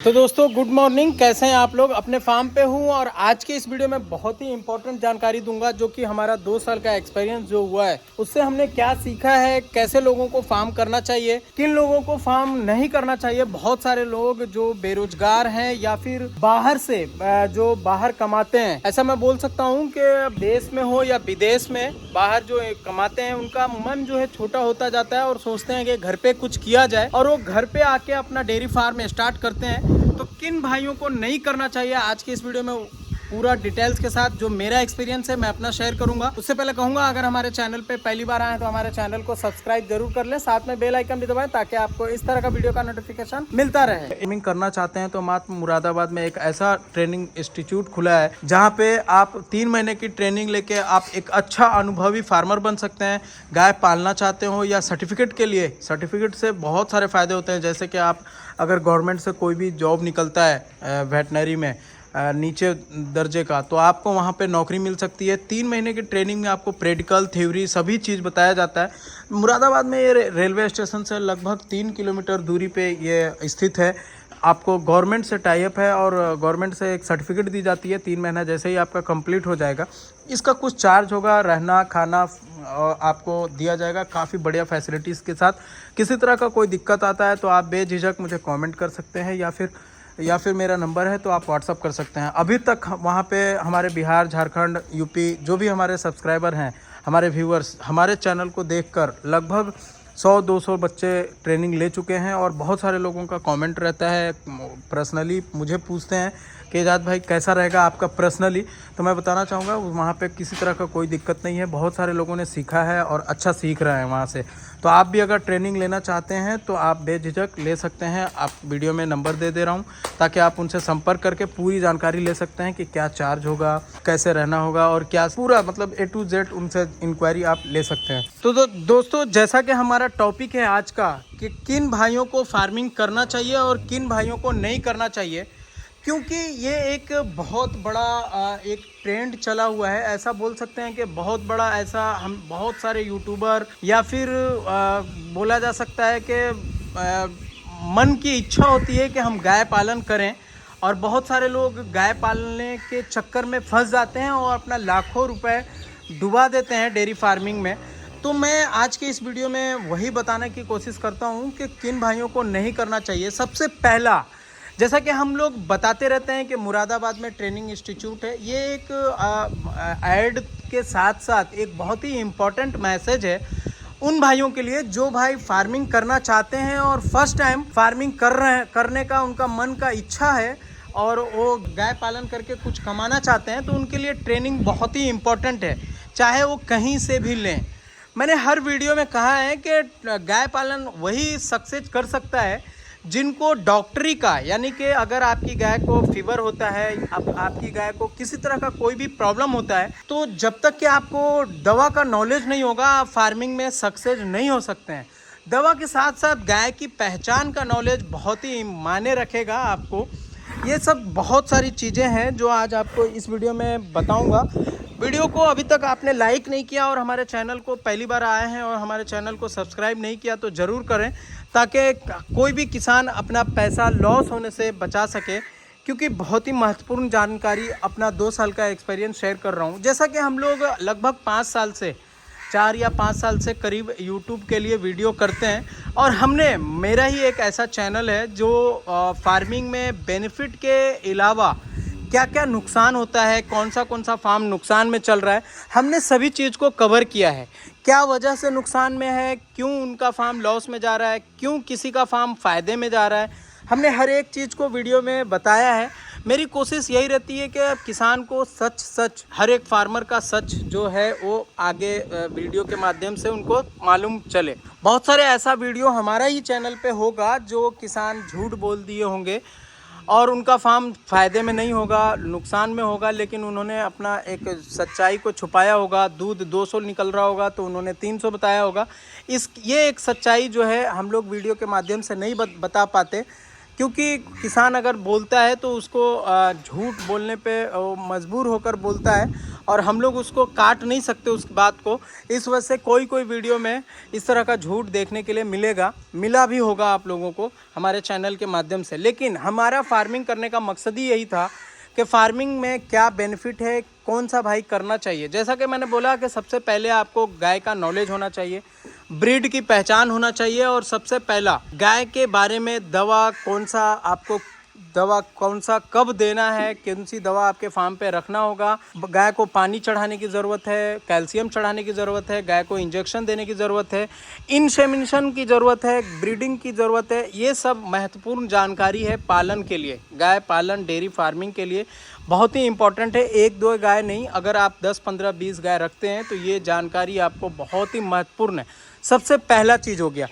तो दोस्तों good morning. कैसे हैं आप लोग? अपने फार्म पे हूँ और आज के इस वीडियो में बहुत ही इंपॉर्टेंट जानकारी दूंगा जो कि हमारा 2 साल का एक्सपीरियंस जो हुआ है उससे हमने क्या सीखा है, कैसे लोगों को फार्म करना चाहिए, किन लोगों को फार्म नहीं करना चाहिए। बहुत सारे लोग जो बेरोजगार हैं या फिर बाहर से जो बाहर कमाते हैं, ऐसा मैं बोल सकता हूँ कि देश में हो या विदेश में, बाहर जो कमाते हैं उनका मन जो है छोटा होता जाता है और सोचते हैं कि घर पे कुछ किया जाए और वो घर पे आके अपना डेयरी फार्म स्टार्ट करते हैं। तो किन भाइयों को नहीं करना चाहिए, आज की इस वीडियो में पूरा डिटेल्स के साथ जो मेरा एक्सपीरियंस है मैं अपना शेयर करूंगा। उससे पहले कहूंगा अगर हमारे चैनल पे पहली बार आए तो हमारे चैनल को सब्सक्राइब जरूर कर लें, साथ में बेल आइकन भी दबाएं ताकि आपको इस तरह का वीडियो का नोटिफिकेशन मिलता रहे। ट्रेनिंग करना चाहते हैं तो मात्र मुरादाबाद में एक ऐसा ट्रेनिंग इंस्टीट्यूट खुला है जहाँ पे आप 3 महीने की ट्रेनिंग लेके आप एक अच्छा अनुभवी फार्मर बन सकते हैं। गाय पालना चाहते हो या सर्टिफिकेट के लिए, सर्टिफिकेट से बहुत सारे फायदे होते हैं। जैसे कि आप अगर गवर्नमेंट से कोई भी जॉब निकलता है वेटनरी में नीचे दर्जे का, तो आपको वहाँ पे नौकरी मिल सकती है। 3 महीने की ट्रेनिंग में आपको प्रैक्टिकल, थ्योरी सभी चीज़ बताया जाता है। मुरादाबाद में ये रेलवे स्टेशन से लगभग 3 किलोमीटर दूरी पे ये स्थित है। आपको गवर्नमेंट से टाई अप है और गवर्नमेंट से एक सर्टिफिकेट दी जाती है। 3 महीना जैसे ही आपका कंप्लीट हो जाएगा, इसका कुछ चार्ज होगा, रहना खाना आपको दिया जाएगा काफ़ी बढ़िया फैसिलिटीज़ के साथ। किसी तरह का कोई दिक्कत आता है तो आप बेझिझक मुझे कमेंट कर सकते हैं या फिर मेरा नंबर है तो आप व्हाट्सअप कर सकते हैं। अभी तक वहाँ पे हमारे बिहार, झारखंड, यूपी जो भी हमारे सब्सक्राइबर हैं, हमारे व्यूअर्स, हमारे चैनल को देखकर लगभग 100-200 बच्चे ट्रेनिंग ले चुके हैं और बहुत सारे लोगों का कमेंट रहता है। पर्सनली मुझे पूछते हैं कि एजाज भाई कैसा रहेगा आपका पर्सनली, तो मैं बताना चाहूँगा वहाँ पे किसी तरह का कोई दिक्कत नहीं है। बहुत सारे लोगों ने सीखा है और अच्छा सीख रहे हैं वहाँ से। तो आप भी अगर ट्रेनिंग लेना चाहते हैं तो आप बेझिझक ले सकते हैं। आप वीडियो में नंबर दे रहा हूँ ताकि आप उनसे संपर्क करके पूरी जानकारी ले सकते हैं कि क्या चार्ज होगा, कैसे रहना होगा और क्या पूरा मतलब A to Z उनसे इंक्वायरी आप ले सकते हैं। तो दोस्तों जैसा कि हमारा टॉपिक है आज का कि किन भाइयों को फार्मिंग करना चाहिए और किन भाइयों को नहीं करना चाहिए, क्योंकि ये एक बहुत बड़ा एक ट्रेंड चला हुआ है। ऐसा बोल सकते हैं कि बहुत बड़ा ऐसा हम बहुत सारे यूट्यूबर या फिर बोला जा सकता है कि मन की इच्छा होती है कि हम गाय पालन करें और बहुत सारे लोग गाय पालने के चक्कर में फंस जाते हैं और अपना लाखों रुपए डुबा देते हैं डेयरी फार्मिंग में। तो मैं आज के इस वीडियो में वही बताने की कोशिश करता हूँ कि किन भाइयों को नहीं करना चाहिए। सबसे पहला, जैसा कि हम लोग बताते रहते हैं कि मुरादाबाद में ट्रेनिंग इंस्टीट्यूट है, ये एक ऐड के साथ साथ एक बहुत ही इम्पॉर्टेंट मैसेज है उन भाइयों के लिए जो भाई फार्मिंग करना चाहते हैं और फर्स्ट टाइम फार्मिंग करने का उनका मन का इच्छा है और वो गाय पालन करके कुछ कमाना चाहते हैं। तो उनके लिए ट्रेनिंग बहुत ही इम्पॉर्टेंट है, चाहे वो कहीं से भी लें। मैंने हर वीडियो में कहा है कि गाय पालन वही सक्सेस कर सकता है जिनको डॉक्टरी का, यानी कि अगर आपकी गाय को फीवर होता है, आपकी गाय को किसी तरह का कोई भी प्रॉब्लम होता है, तो जब तक कि आपको दवा का नॉलेज नहीं होगा आप फार्मिंग में सक्सेस नहीं हो सकते हैं। दवा के साथ साथ गाय की पहचान का नॉलेज बहुत ही मायने रखेगा आपको। ये सब बहुत सारी चीज़ें हैं जो आज आपको इस वीडियो में बताऊंगा। वीडियो को अभी तक आपने लाइक नहीं किया और हमारे चैनल को पहली बार आए हैं और हमारे चैनल को सब्सक्राइब नहीं किया तो ज़रूर करें ताकि कोई भी किसान अपना पैसा लॉस होने से बचा सके, क्योंकि बहुत ही महत्वपूर्ण जानकारी अपना 2 साल का एक्सपीरियंस शेयर कर रहा हूँ। जैसा कि हम लोग लगभग 5 साल से 4 या 5 साल से करीब यूट्यूब के लिए वीडियो करते हैं और मेरा ही एक ऐसा चैनल है जो फार्मिंग में बेनिफिट के अलावा क्या क्या नुकसान होता है, कौन सा फार्म नुकसान में चल रहा है, हमने सभी चीज़ को कवर किया है। क्या वजह से नुकसान में है, क्यों उनका फार्म लॉस में जा रहा है, क्यों किसी का फार्म फ़ायदे में जा रहा है, हमने हर एक चीज़ को वीडियो में बताया है। मेरी कोशिश यही रहती है कि किसान को सच हर एक फार्मर का सच जो है वो आगे वीडियो के माध्यम से उनको मालूम चले। बहुत सारे ऐसा वीडियो हमारा ही चैनल पे होगा जो किसान झूठ बोल दिए होंगे और उनका फार्म फ़ायदे में नहीं होगा, नुकसान में होगा, लेकिन उन्होंने अपना एक सच्चाई को छुपाया होगा। दूध 200 निकल रहा होगा तो उन्होंने 300 बताया होगा। ये एक सच्चाई जो है हम लोग वीडियो के माध्यम से नहीं बता पाते, क्योंकि किसान अगर बोलता है तो उसको झूठ बोलने पे मजबूर होकर बोलता है, और हम लोग उसको काट नहीं सकते उस बात को। इस वजह से कोई कोई वीडियो में इस तरह का झूठ देखने के लिए मिला भी होगा आप लोगों को हमारे चैनल के माध्यम से। लेकिन हमारा फार्मिंग करने का मकसद ही यही था कि फार्मिंग में क्या बेनिफिट है, कौन सा भाई करना चाहिए। जैसा कि मैंने बोला कि सबसे पहले आपको गाय का नॉलेज होना चाहिए, ब्रीड की पहचान होना चाहिए, और सबसे पहला गाय के बारे में दवा कौन सा कब देना है, कौन सी दवा आपके फार्म पे रखना होगा, गाय को पानी चढ़ाने की ज़रूरत है, कैल्शियम चढ़ाने की ज़रूरत है, गाय को इंजेक्शन देने की ज़रूरत है, इंसेमिनेशन की ज़रूरत है, ब्रीडिंग की ज़रूरत है। ये सब महत्वपूर्ण जानकारी है पालन के लिए, गाय पालन डेयरी फार्मिंग के लिए बहुत ही इंपॉर्टेंट है। एक दो गाय नहीं, अगर आप 10, 15, 20 गाय रखते हैं तो ये जानकारी आपको बहुत ही महत्वपूर्ण है। सबसे पहला चीज़ हो गया,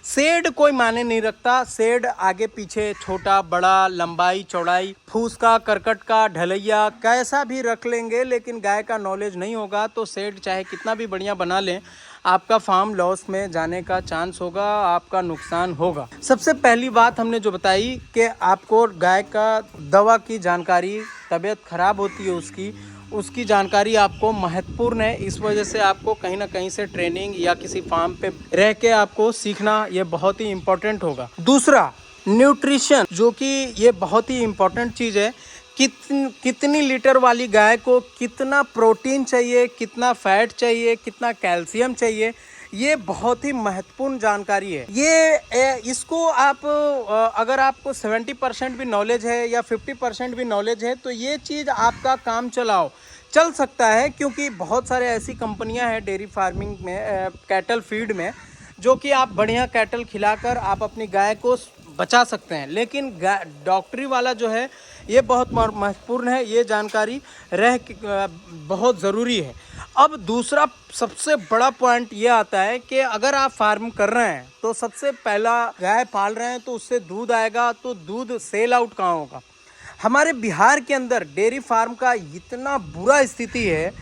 शेड कोई माने नहीं रखता। शेड आगे पीछे, छोटा बड़ा, लंबाई चौड़ाई, फूस का, करकट का, ढलैया, कैसा भी रख लेंगे, लेकिन गाय का नॉलेज नहीं होगा तो शेड चाहे कितना भी बढ़िया बना लें, आपका फार्म लॉस में जाने का चांस होगा, आपका नुकसान होगा। सबसे पहली बात हमने जो बताई कि आपको गाय का दवा की जानकारी, तबीयत खराब होती है उसकी जानकारी आपको महत्वपूर्ण है। इस वजह से आपको कहीं ना कहीं से ट्रेनिंग या किसी फार्म पे रह के आपको सीखना ये बहुत ही इम्पोर्टेंट होगा। दूसरा, न्यूट्रिशन, जो कि ये बहुत ही इम्पोर्टेंट चीज़ है। कितनी लीटर वाली गाय को कितना प्रोटीन चाहिए, कितना फैट चाहिए, कितना कैल्शियम चाहिए, ये बहुत ही महत्वपूर्ण जानकारी है। इसको आप अगर आपको 70% भी नॉलेज है या 50% भी नॉलेज है तो ये चीज़ आपका काम चल सकता है, क्योंकि बहुत सारे ऐसी कंपनियां हैं डेयरी फार्मिंग में, कैटल फीड में, जो कि आप बढ़िया कैटल खिलाकर आप अपनी गाय को बचा सकते हैं। लेकिन डॉक्टरी वाला जो है ये बहुत महत्वपूर्ण है, ये जानकारी बहुत ज़रूरी है। अब दूसरा सबसे बड़ा पॉइंट ये आता है कि अगर आप फार्म कर रहे हैं तो सबसे पहला गाय पाल रहे हैं तो उससे दूध आएगा, तो दूध सेल आउट कहाँ होगा। हमारे बिहार के अंदर डेयरी फार्म का इतना बुरा स्थिति है,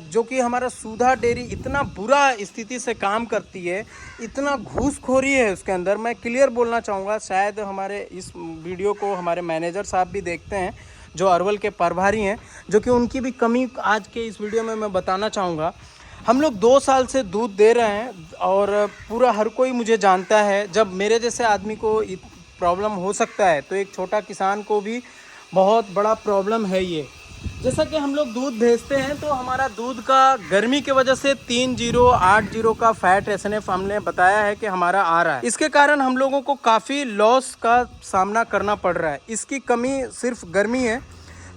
जो कि हमारा सुधा डेयरी इतना बुरा स्थिति से काम करती है, इतना घूसखोरी है उसके अंदर। मैं क्लियर बोलना चाहूँगा, शायद हमारे इस वीडियो को हमारे मैनेजर साहब भी देखते हैं जो अरवल के प्रभारी हैं, जो कि उनकी भी कमी आज के इस वीडियो में मैं बताना चाहूँगा। हम लोग 2 साल से दूध दे रहे हैं और पूरा हर कोई मुझे जानता है। जब मेरे जैसे आदमी को प्रॉब्लम हो सकता है तो एक छोटा किसान को भी बहुत बड़ा प्रॉब्लम है ये। जैसा कि हम लोग दूध भेजते हैं तो हमारा दूध का गर्मी की वजह से 3080 का फैट एसएनएफ हमने बताया है कि हमारा आ रहा है। इसके कारण हम लोगों को काफ़ी लॉस का सामना करना पड़ रहा है। इसकी कमी सिर्फ गर्मी है,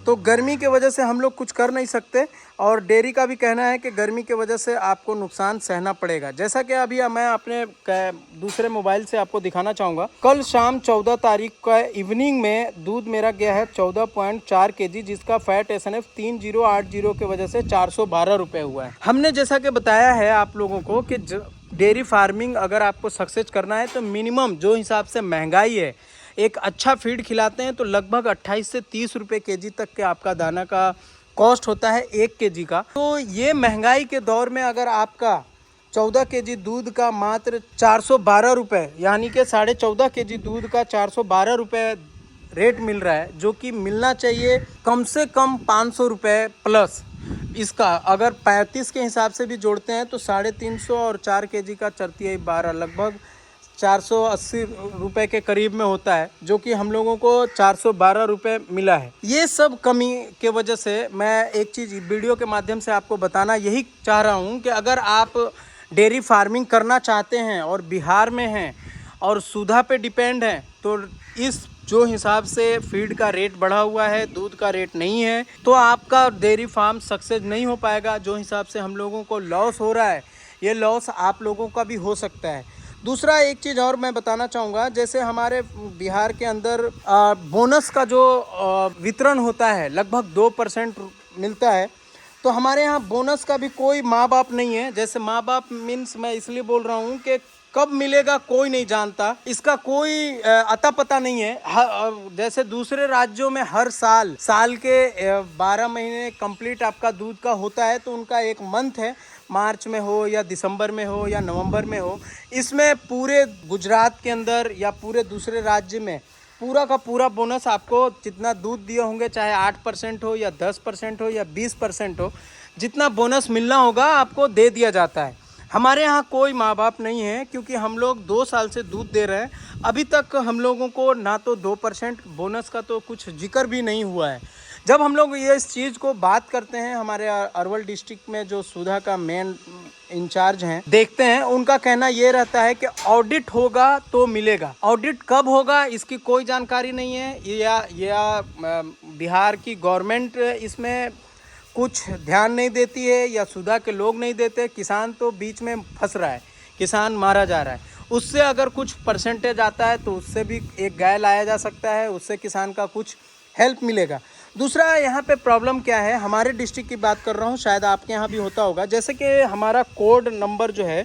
तो गर्मी की वजह से हम लोग कुछ कर नहीं सकते, और डेयरी का भी कहना है कि गर्मी की वजह से आपको नुकसान सहना पड़ेगा। जैसा कि अभी मैं अपने दूसरे मोबाइल से आपको दिखाना चाहूँगा, कल शाम 14 तारीख का इवनिंग में दूध मेरा गया है 14.4 kg, जिसका फैट एसएनएफ 3080 की वजह से 412 रुपये हुआ है। हमने जैसा कि बताया है आप लोगों को कि डेयरी फार्मिंग अगर आपको सक्सेस करना है तो मिनिमम जो हिसाब से महंगाई है, एक अच्छा फीड खिलाते हैं तो लगभग 28 से 30 रुपये kg तक के आपका दाना का कॉस्ट होता है 1 kg का। तो ये महंगाई के दौर में अगर आपका 14 kg दूध का मात्र 412 रुपये, यानी कि 14.5 kg दूध का 412 रुपये रेट मिल रहा है, जो कि मिलना चाहिए कम से कम 500 रुपये प्लस। इसका अगर 35 के हिसाब से भी जोड़ते हैं तो 350 और 4 kg का 4×12 लगभग 480 रुपये के करीब में होता है, जो कि हम लोगों को 412 रुपये मिला है। ये सब कमी के वजह से मैं एक चीज़ वीडियो के माध्यम से आपको बताना यही चाह रहा हूँ कि अगर आप डेयरी फार्मिंग करना चाहते हैं और बिहार में हैं और सुधा पे डिपेंड हैं, तो इस जो हिसाब से फीड का रेट बढ़ा हुआ है, दूध का रेट नहीं है, तो आपका डेयरी फार्म सक्सेस नहीं हो पाएगा। जो हिसाब से हम लोगों को लॉस हो रहा है, ये लॉस आप लोगों का भी हो सकता है। दूसरा एक चीज़ और मैं बताना चाहूँगा, जैसे हमारे बिहार के अंदर बोनस का जो वितरण होता है लगभग 2% मिलता है, तो हमारे यहाँ बोनस का भी कोई माँ बाप नहीं है। जैसे माँ बाप मीन्स मैं इसलिए बोल रहा हूँ कि कब मिलेगा कोई नहीं जानता, इसका कोई अता पता नहीं है। जैसे दूसरे राज्यों में हर साल के 12 महीने कंप्लीट आपका दूध का होता है, तो उनका एक मंथ है, मार्च में हो या दिसंबर में हो या नवंबर में हो, इसमें पूरे गुजरात के अंदर या पूरे दूसरे राज्य में पूरा का पूरा बोनस आपको जितना दूध दिए होंगे, चाहे 8% हो या 10% हो या 20% हो, जितना बोनस मिलना होगा आपको दे दिया जाता है। हमारे यहाँ कोई माँ बाप नहीं है, क्योंकि हम लोग 2 साल से दूध दे रहे हैं। अभी तक हम लोगों को ना तो 2% बोनस का तो कुछ जिक्र भी नहीं हुआ है। जब हम लोग ये इस चीज़ को बात करते हैं, हमारे अरवल डिस्ट्रिक्ट में जो सुधा का मेन इंचार्ज हैं, देखते हैं, उनका कहना ये रहता है कि ऑडिट होगा तो मिलेगा। ऑडिट कब होगा इसकी कोई जानकारी नहीं है, या बिहार की गवर्नमेंट इसमें कुछ ध्यान नहीं देती है, या सुधा के लोग नहीं देते। किसान तो बीच में फंस रहा है, किसान मारा जा रहा है। उससे अगर कुछ परसेंटेज आता है तो उससे भी एक गाय लाया जा सकता है, उससे किसान का कुछ हेल्प मिलेगा। दूसरा यहाँ पे प्रॉब्लम क्या है, हमारे डिस्ट्रिक्ट की बात कर रहा हूँ, शायद आपके यहाँ भी होता होगा। जैसे कि हमारा कोड नंबर जो है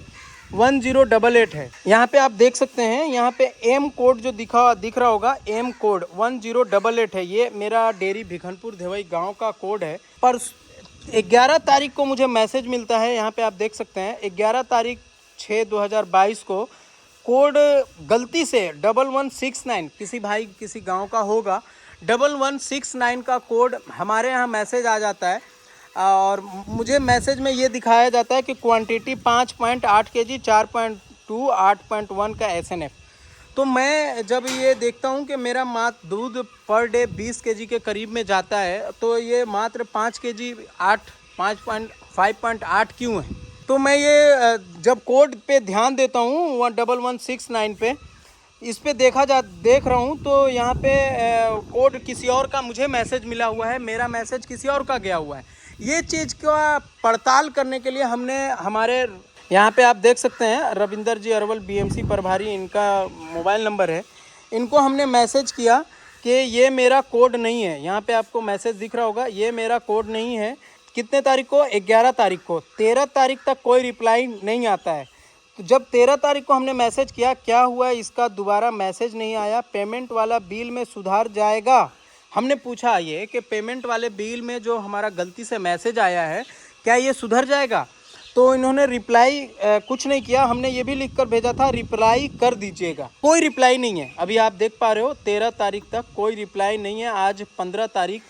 1088 है। यहाँ पे आप देख सकते हैं, यहाँ पे एम कोड जो दिख रहा होगा, एम कोड 1088 है। ये मेरा डेयरी भिखनपुर धेवई गांव का कोड है। पर 11 तारीख को मुझे मैसेज मिलता है, यहाँ पे आप देख सकते हैं 11 तारीख 6/2022 को कोड गलती से 1169, किसी भाई किसी गांव का होगा, 1169 का कोड हमारे यहाँ मैसेज आ जाता है। और मुझे मैसेज में ये दिखाया जाता है कि क्वांटिटी 5.8 kg, 4.2, 8.1 का SNF। तो मैं जब ये देखता हूँ कि मेरा मात्र दूध पर डे 20 kg के करीब में जाता है, तो ये मात्र 5 kg 5.8 क्यों है। तो मैं ये जब कोड पे ध्यान देता हूँ 1169 पे, इस पे देख रहा हूँ, तो यहाँ पे कोड किसी और का मुझे मैसेज मिला हुआ है, मेरा मैसेज किसी और का गया हुआ है। ये चीज़ का पड़ताल करने के लिए हमने हमारे यहाँ पे आप देख सकते हैं रविंदर जी अरवल BMC प्रभारी, इनका मोबाइल नंबर है। इनको हमने मैसेज किया कि ये मेरा कोड नहीं है। यहाँ पे आपको मैसेज दिख रहा होगा, ये मेरा कोड नहीं है। कितने तारीख को? 11 तारीख को। 13 तारीख तक कोई रिप्लाई नहीं आता है। तो जब 13 तारीख को हमने मैसेज किया, क्या हुआ इसका दोबारा मैसेज नहीं आया, पेमेंट वाला बिल में सुधार जाएगा। हमने पूछा ये कि पेमेंट वाले बिल में जो हमारा गलती से मैसेज आया है, क्या ये सुधर जाएगा? तो इन्होंने रिप्लाई कुछ नहीं किया। हमने ये भी लिख कर भेजा था, रिप्लाई कर दीजिएगा। कोई रिप्लाई नहीं है। अभी आप देख पा रहे हो 13 तारीख तक कोई रिप्लाई नहीं है। आज 15 तारीख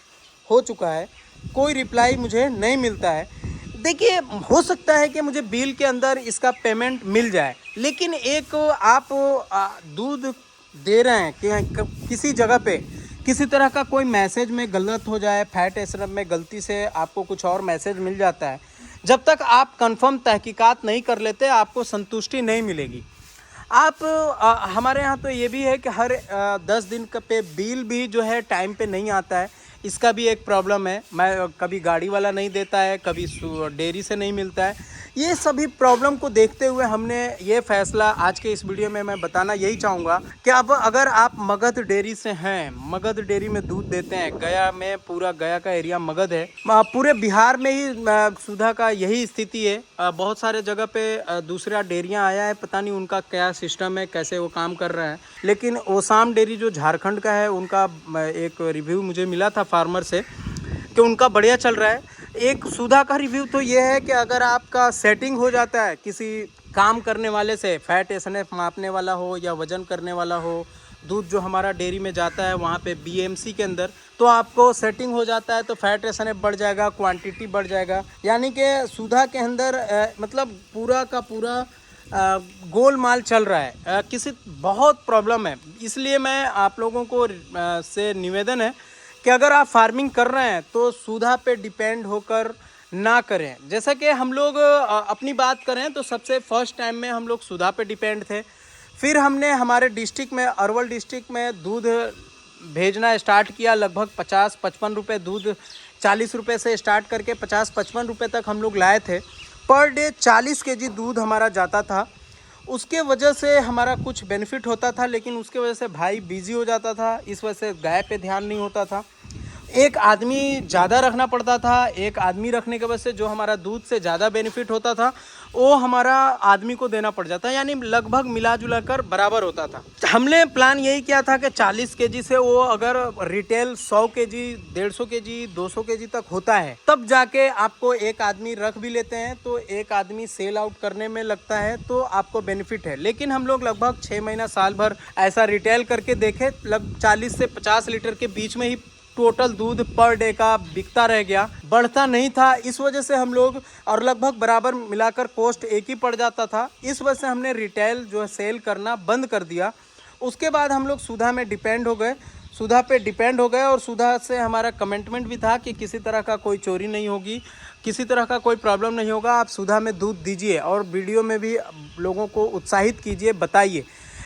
हो चुका है, कोई रिप्लाई मुझे नहीं मिलता है। देखिए, हो सकता है कि मुझे बिल के अंदर इसका पेमेंट मिल जाए, लेकिन एक आप दूध दे रहे हैं कि किसी जगह पे किसी तरह का कोई मैसेज में गलत हो जाए, फैट एसएनएफ में गलती से आपको कुछ और मैसेज मिल जाता है, जब तक आप कंफर्म तहकीकात नहीं कर लेते आपको संतुष्टि नहीं मिलेगी। आप हमारे यहाँ तो ये भी है कि हर 10 दिन पे बिल भी जो है टाइम पे नहीं आता है। इसका भी एक प्रॉब्लम है। मैं कभी गाड़ी वाला नहीं देता है, कभी डेयरी से नहीं मिलता है। ये सभी प्रॉब्लम को देखते हुए हमने ये फैसला आज के इस वीडियो में मैं बताना यही चाहूँगा कि अब अगर आप मगध डेयरी से हैं, मगध डेयरी में दूध देते हैं, गया में, पूरा गया का एरिया मगध है, पूरे बिहार में ही सुधा का यही स्थिति है। बहुत सारे जगह पे दूसरा डेयरियाँ आया है, पता नहीं उनका क्या सिस्टम है, कैसे वो काम कर रहा है। लेकिन ओसाम डेयरी जो झारखंड का है, उनका एक रिव्यू मुझे मिला था फार्मर से कि उनका बढ़िया चल रहा है। एक सुधा का रिव्यू तो ये है कि अगर आपका सेटिंग हो जाता है किसी काम करने वाले से, फैट एसएनएफ मापने वाला हो या वजन करने वाला हो, दूध जो हमारा डेयरी में जाता है वहाँ पे BMC के अंदर, तो आपको सेटिंग हो जाता है तो फैट एसएनएफ बढ़ जाएगा, क्वांटिटी बढ़ जाएगा। यानी कि सुधा के अंदर मतलब पूरा का पूरा गोलमाल चल रहा है। किसी बहुत प्रॉब्लम है। इसलिए मैं आप लोगों को से निवेदन है कि अगर आप फार्मिंग कर रहे हैं तो सुधा पे डिपेंड होकर ना करें। जैसा कि हम लोग अपनी बात करें तो सबसे फर्स्ट टाइम में हम लोग सुधा पे डिपेंड थे। फिर हमने हमारे डिस्ट्रिक्ट में, अरवल डिस्ट्रिक्ट में दूध भेजना स्टार्ट किया। लगभग 50-55 रुपये दूध, 40 रुपये से स्टार्ट करके 50-55 रुपये तक हम लोग लाए थे। पर डे 40 kg दूध हमारा जाता था। उसके वजह से हमारा कुछ बेनिफिट होता था, लेकिन उसके वजह से भाई बिजी हो जाता था, इस वजह से गाय पे ध्यान नहीं होता था। एक आदमी ज़्यादा रखना पड़ता था। एक आदमी रखने की वजह से जो हमारा दूध से ज़्यादा बेनिफिट होता था वो हमारा आदमी को देना पड़ जाता है, यानी लगभग मिला जुला कर बराबर होता था। हमने प्लान यही किया था कि 40 केजी से वो अगर रिटेल 100 केजी, 150 केजी, 200 केजी तक होता है, तब जाके आपको एक आदमी रख भी लेते हैं तो एक आदमी सेल आउट करने में लगता है तो आपको बेनिफिट है। लेकिन हम लोग लगभग 6 महीना साल भर ऐसा रिटेल करके देखे, लगभग 40 से 50 लीटर के बीच में ही टोटल दूध पर डे का बिकता रह गया, बढ़ता नहीं था। इस वजह से हम लोग, और लगभग बराबर मिलाकर कॉस्ट एक ही पड़ जाता था, इस वजह से हमने रिटेल जो है सेल करना बंद कर दिया। उसके बाद हम लोग सुधा में डिपेंड हो गए, सुधा पे डिपेंड हो गए, और सुधा से हमारा कमिटमेंट भी था कि किसी तरह का कोई चोरी नहीं होगी, किसी तरह का कोई प्रॉब्लम नहीं होगा, आप सुधा में दूध दीजिए और वीडियो में भी लोगों को उत्साहित कीजिए, बताइए।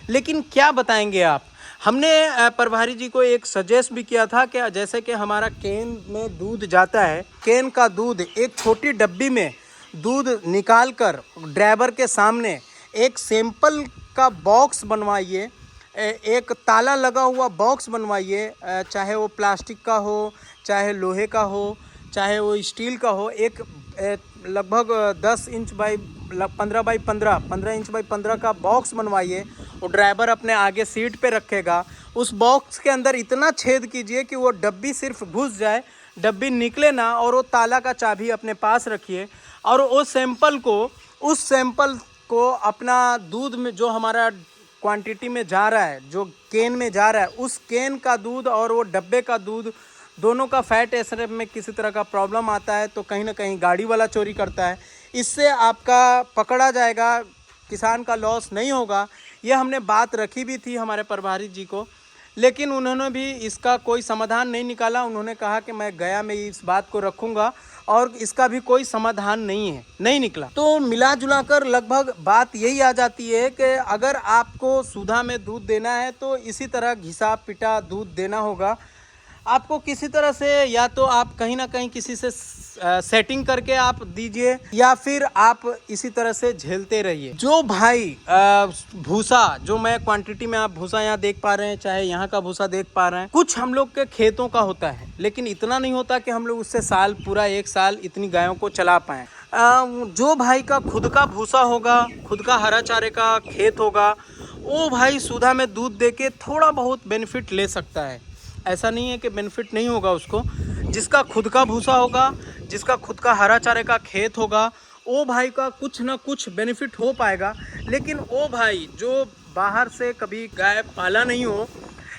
लेकिन क्या बताएंगे आप? हमने प्रभारी जी को एक सजेस्ट भी किया था कि जैसे कि हमारा कैन में दूध जाता है, कैन का दूध एक छोटी डब्बी में दूध निकाल कर ड्राइवर के सामने एक सैंपल का बॉक्स बनवाइए, एक ताला लगा हुआ बॉक्स बनवाइए, चाहे वो प्लास्टिक का हो, चाहे लोहे का हो, चाहे वो स्टील का हो। एक लगभग 10 inch by 15 by 15 inch by 15 का बॉक्स बनवाइए, वो ड्राइवर अपने आगे सीट पे रखेगा। उस बॉक्स के अंदर इतना छेद कीजिए कि वो डब्बी सिर्फ घुस जाए, डब्बी निकले ना, और वो ताला का चाबी अपने पास रखिए। और उस सैंपल को अपना दूध में जो हमारा क्वांटिटी में जा रहा है, जो कैन में जा रहा है, उस कैन का दूध और वो डब्बे का दूध दोनों का फैट एसएफ में किसी तरह का प्रॉब्लम आता है तो कहीं ना कहीं गाड़ी वाला चोरी करता है, इससे आपका पकड़ा जाएगा, किसान का लॉस नहीं होगा। ये हमने बात रखी भी थी हमारे प्रभारी जी को, लेकिन उन्होंने भी इसका कोई समाधान नहीं निकाला। उन्होंने कहा कि मैं गया में इस बात को रखूँगा, और इसका भी कोई समाधान नहीं निकला। तो मिला जुला कर लगभग बात यही आ जाती है कि अगर आपको सुधा में दूध देना है तो इसी तरह घिसा पिटा दूध देना होगा आपको। किसी तरह से या तो आप कहीं ना कहीं किसी से सेटिंग करके आप दीजिए, या फिर आप इसी तरह से झेलते रहिए। जो भाई भूसा, जो मैं क्वांटिटी में आप भूसा यहाँ देख पा रहे हैं, चाहे यहाँ का भूसा देख पा रहे हैं, कुछ हम लोग के खेतों का होता है, लेकिन इतना नहीं होता कि हम लोग उससे पूरा एक साल इतनी गायों को चला पाएँ। जो भाई का खुद का भूसा होगा, खुद का हरा चारे का खेत होगा, वो भाई सुधा में दूध दे के थोड़ा बहुत बेनिफिट ले सकता है। ऐसा नहीं है कि बेनिफिट नहीं होगा उसको। जिसका खुद का भूसा होगा, जिसका खुद का हरा चारे का खेत होगा, वो भाई का कुछ ना कुछ बेनिफिट हो पाएगा। लेकिन वो भाई जो बाहर से कभी गाय पाला नहीं हो,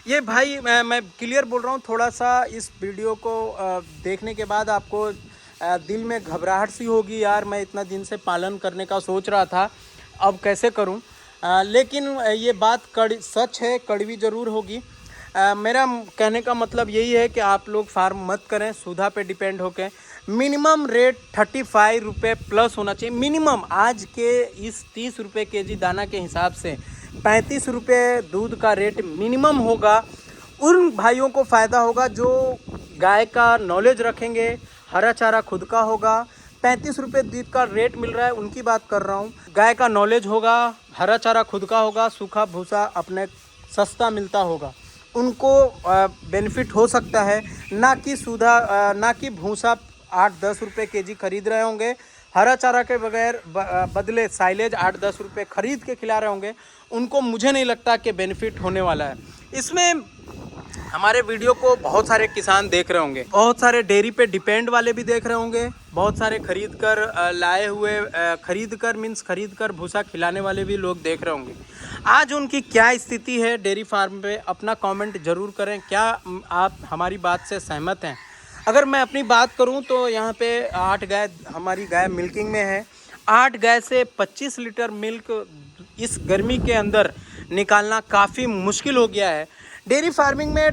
ये भाई मैं क्लियर बोल रहा हूँ, थोड़ा सा इस वीडियो को देखने के बाद आपको दिल में घबराहट सी होगी, यार मैं इतना दिन से पालन करने का सोच रहा था, अब कैसे करूँ। लेकिन ये बात सच है, कड़वी ज़रूर होगी। मेरा कहने का मतलब यही है कि आप लोग फार्म मत करें सुधा पे डिपेंड होकर। मिनिमम रेट 35 रुपये प्लस होना चाहिए मिनिमम। आज के इस 30 रुपये केजी दाना के हिसाब से 35 रुपये दूध का रेट मिनिमम होगा। उन भाइयों को फ़ायदा होगा जो गाय का नॉलेज रखेंगे, हरा चारा खुद का होगा। 35 रुपये दूध का रेट मिल रहा है, उनकी बात कर रहा हूँ। गाय का नॉलेज होगा, हरा चारा खुद का होगा, सूखा भूसा अपने सस्ता मिलता होगा, उनको बेनिफिट हो सकता है। ना कि भूसा 8-10 रुपये केजी खरीद रहे होंगे, हरा चारा के बदले साइलेज 8-10 रुपये खरीद के खिला रहे होंगे, उनको मुझे नहीं लगता कि बेनिफिट होने वाला है। इसमें हमारे वीडियो को बहुत सारे किसान देख रहे होंगे, बहुत सारे डेयरी पे डिपेंड वाले भी देख रहे होंगे, बहुत सारे खरीद कर भूसा खिलाने वाले भी लोग देख रहे होंगे। आज उनकी क्या स्थिति है डेयरी फार्म पे, अपना कमेंट ज़रूर करें। क्या आप हमारी बात से सहमत हैं? अगर मैं अपनी बात करूं तो यहाँ पे 8 गाय, हमारी गाय मिल्किंग में है। 8 गाय से 25 लीटर मिल्क इस गर्मी के अंदर निकालना काफ़ी मुश्किल हो गया है। डेयरी फार्मिंग में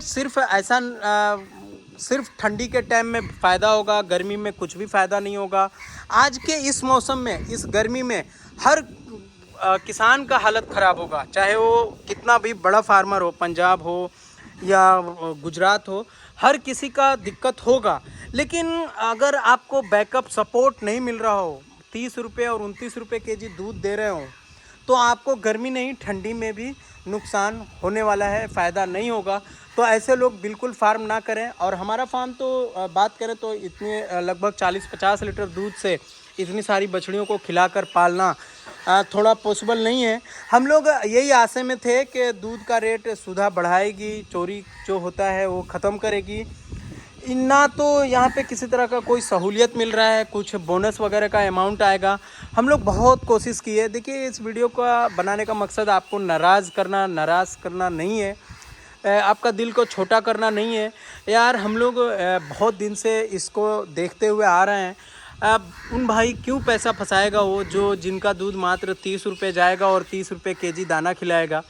सिर्फ ठंडी के टाइम में फ़ायदा होगा, गर्मी में कुछ भी फ़ायदा नहीं होगा। आज के इस मौसम में, इस गर्मी में हर किसान का हालत ख़राब होगा, चाहे वो कितना भी बड़ा फार्मर हो, पंजाब हो या गुजरात हो, हर किसी का दिक्कत होगा। लेकिन अगर आपको बैकअप सपोर्ट नहीं मिल रहा हो, 30 रुपये और 29 रुपये केजी दूध दे रहे हो, तो आपको गर्मी नहीं ठंडी में भी नुकसान होने वाला है, फ़ायदा नहीं होगा। तो ऐसे लोग बिल्कुल फार्म ना करें। और हमारा फार्म तो बात करें तो इतने लगभग 40-50 लीटर दूध से इतनी सारी बछड़ियों को खिलाकर पालना थोड़ा पॉसिबल नहीं है। हम लोग यही आशे में थे कि दूध का रेट सुधा बढ़ाएगी, चोरी जो होता है वो ख़त्म करेगी। ना तो यहाँ पे किसी तरह का कोई सहूलियत मिल रहा है, कुछ बोनस वगैरह का अमाउंट आएगा। हम लोग बहुत कोशिश की है। देखिए, इस वीडियो का बनाने का मकसद आपको नाराज़ करना नहीं है, आपका दिल को छोटा करना नहीं है। यार, हम लोग बहुत दिन से इसको देखते हुए आ रहे हैं। अब उन भाई क्यों पैसा फंसाएगा वो, जो जिनका दूध मात्र 30 रुपये जाएगा और 30 रुपये केजी दाना खिलाएगा।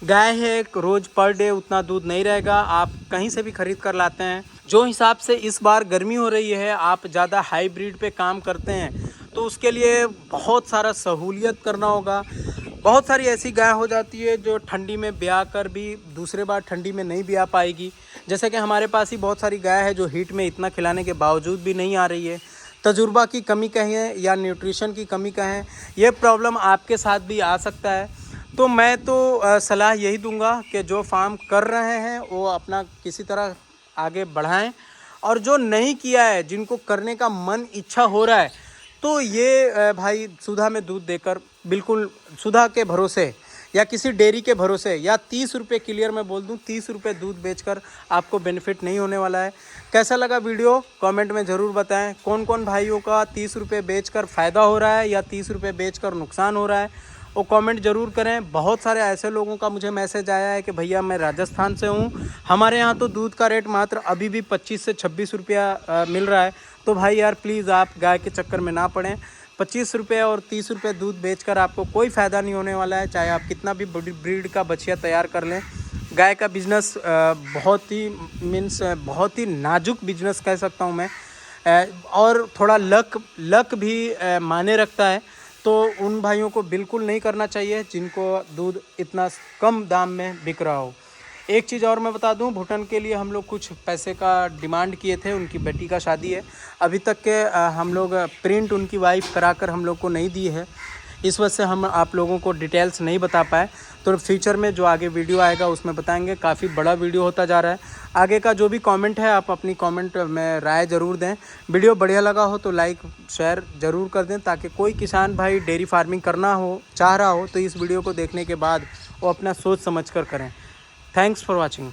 गाय है, रोज़ पर डे उतना दूध नहीं रहेगा, आप कहीं से भी ख़रीद कर लाते हैं। जो हिसाब से इस बार गर्मी हो रही है, आप ज़्यादा हाईब्रिड पे काम करते हैं तो उसके लिए बहुत सारा सहूलियत करना होगा। बहुत सारी ऐसी गाय हो जाती है जो ठंडी में ब्याह कर भी दूसरे बार ठंडी में नहीं ब्याह पाएगी। जैसे कि हमारे पास ही बहुत सारी गाय है जो हीट में इतना खिलाने के बावजूद भी नहीं आ रही है। तजुर्बा की कमी कहें या न्यूट्रिशन की कमी कहें, ये प्रॉब्लम आपके साथ भी आ सकता है। तो मैं तो सलाह यही दूंगा कि जो फार्म कर रहे हैं वो अपना किसी तरह आगे बढ़ाएं, और जो नहीं किया है, जिनको करने का मन इच्छा हो रहा है, तो ये भाई सुधा में दूध देकर, बिल्कुल सुधा के भरोसे या किसी डेयरी के भरोसे, या 30 रुपये क्लियर मैं बोल दूं, 30 रुपये दूध बेचकर आपको बेनिफिट नहीं होने वाला है। कैसा लगा वीडियो कमेंट में ज़रूर बताएं। कौन कौन भाइयों का 30 रुपये बेचकर फ़ायदा हो रहा है या 30 रुपये बेचकर नुकसान हो रहा है, वो कमेंट ज़रूर करें। बहुत सारे ऐसे लोगों का मुझे मैसेज आया है कि भैया मैं राजस्थान से हूँ, हमारे यहाँ तो दूध का रेट मात्र अभी भी 25 से 26 रुपया मिल रहा है। तो भाई यार, प्लीज़ आप गाय के चक्कर में ना पड़ें। 25 रुपये और 30 रुपये दूध बेचकर आपको कोई फ़ायदा नहीं होने वाला है, चाहे आप कितना भी बड़ी ब्रीड का बछिया तैयार कर लें। गाय का बिज़नेस बहुत ही नाजुक बिजनेस कह सकता हूँ मैं, और थोड़ा लक भी माने रखता है। तो उन भाइयों को बिल्कुल नहीं करना चाहिए जिनको दूध इतना कम दाम में बिक रहा हो। एक चीज़ और मैं बता दूं, भूटान के लिए हम लोग कुछ पैसे का डिमांड किए थे, उनकी बेटी का शादी है, अभी तक के हम लोग प्रिंट उनकी वाइफ कराकर हम लोग को नहीं दी है। इस वजह से हम आप लोगों को डिटेल्स नहीं बता पाए। तो फ्यूचर में जो आगे वीडियो आएगा उसमें बताएंगे। काफ़ी बड़ा वीडियो होता जा रहा है। आगे का जो भी कमेंट है, आप अपनी कमेंट में राय ज़रूर दें। वीडियो बढ़िया लगा हो तो लाइक शेयर ज़रूर कर दें, ताकि कोई किसान भाई डेयरी फार्मिंग करना हो चाह रहा हो तो इस वीडियो को देखने के बाद वो अपना सोच समझ कर करें। Thanks for watching.